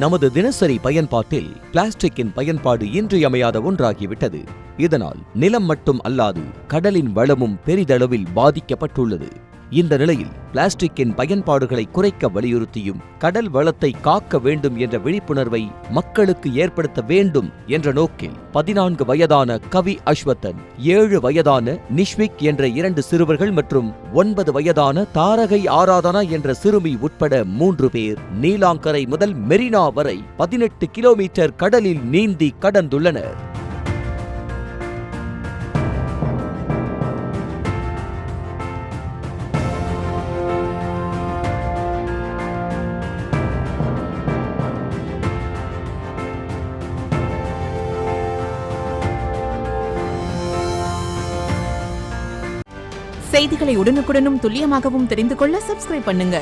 நமது தினசரி பயன்பாட்டில் பிளாஸ்டிக்கின் பயன்பாடு இன்றியமையாத ஒன்றாகிவிட்டது. இதனால் நிலம் மட்டும் அல்லாது கடலின் வளமும் பெரிதளவில் பாதிக்கப்பட்டுள்ளது. இந்த நிலையில் பிளாஸ்டிக்கின் பயன்பாடுகளை குறைக்க வலியுறுத்தியும் கடல் வளத்தை காக்க வேண்டும் என்ற விழிப்புணர்வை மக்களுக்கு ஏற்படுத்த வேண்டும் என்ற நோக்கில் 14 வயதான கவி அஸ்வத்தன், 7 வயதான நிஷ்விக் என்ற 2 சிறுவர்கள் மற்றும் 9 வயதான தாரகை ஆராதனா என்ற சிறுமி உட்பட 3 பேர் நீலாங்கரை முதல் மெரினா வரை 18 கிலோமீட்டர் கடலில் நீந்தி கடந்துள்ளனர். செய்திகளை உடனுக்குடனும் துல்லியமாகவும் தெரிந்து கொள்ள சப்ஸ்கிரைப் பண்ணுங்க.